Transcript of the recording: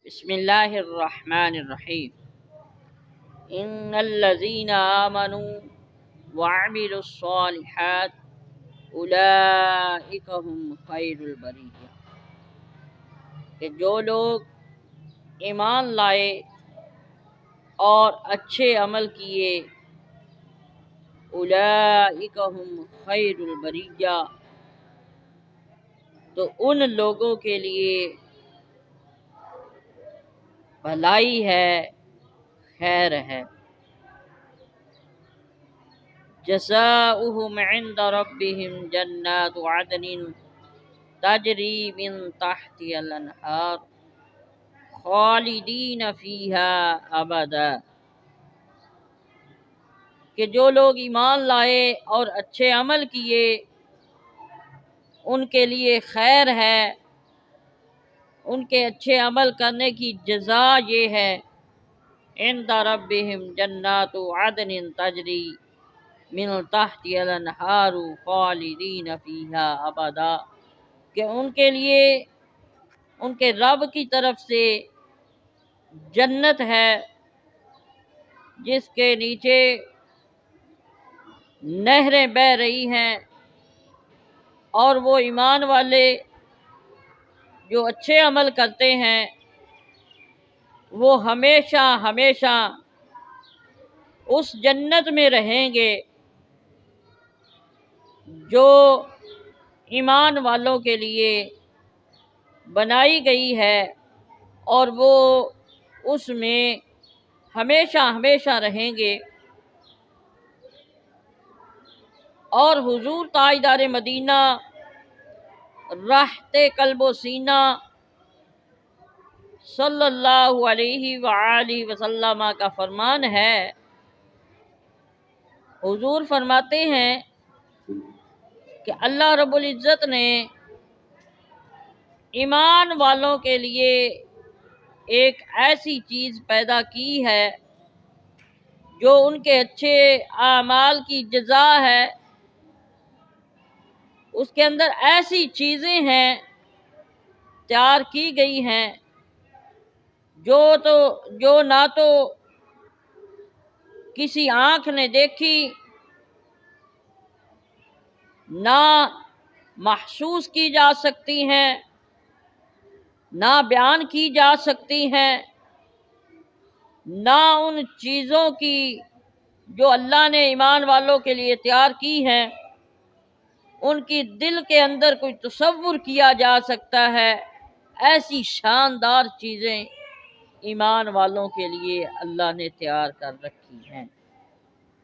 بسم اللہ الرحمن الرحیم ان الذین آمنوا وعملوا الصالحات اولئک هم خیر البریہ، کہ جو لوگ ایمان لائے اور اچھے عمل کیے، اولئک هم خیر البریہ، تو ان لوگوں کے لیے بھلائی ہے، خیر ہے۔ جزاؤہم عند ربہم جنات عدن تجری من تحتها الانہار خالدین فیہا ابدا، کہ جو لوگ ایمان لائے اور اچھے عمل کیے ان کے لیے خیر ہے، ان کے اچھے عمل کرنے کی جزا یہ ہے، عند ربہم جنات عدن تجری من تحتها الانہار خالدین فیہا ابدا، کہ ان کے لیے ان کے رب کی طرف سے جنت ہے جس کے نیچے نہریں بہہ رہی ہیں، اور وہ ایمان والے جو اچھے عمل کرتے ہیں وہ ہمیشہ ہمیشہ اس جنت میں رہیں گے جو ایمان والوں کے لیے بنائی گئی ہے، اور وہ اس میں ہمیشہ ہمیشہ رہیں گے۔ اور حضور تاجدار مدینہ راحت قلب و سینہ صلی اللہ علیہ وآلہ وسلم کا فرمان ہے، حضور فرماتے ہیں کہ اللہ رب العزت نے ایمان والوں کے لیے ایک ایسی چیز پیدا کی ہے جو ان کے اچھے اعمال کی جزا ہے۔ اس کے اندر ایسی چیزیں ہیں، تیار کی گئی ہیں جو نہ تو کسی آنکھ نے دیکھی، نہ محسوس کی جا سکتی ہیں، نہ بیان کی جا سکتی ہیں، نہ ان چیزوں کی جو اللہ نے ایمان والوں کے لیے تیار کی ہیں ان کی دل کے اندر کوئی تصور کیا جا سکتا ہے۔ ایسی شاندار چیزیں ایمان والوں کے لیے اللہ نے تیار کر رکھی ہیں۔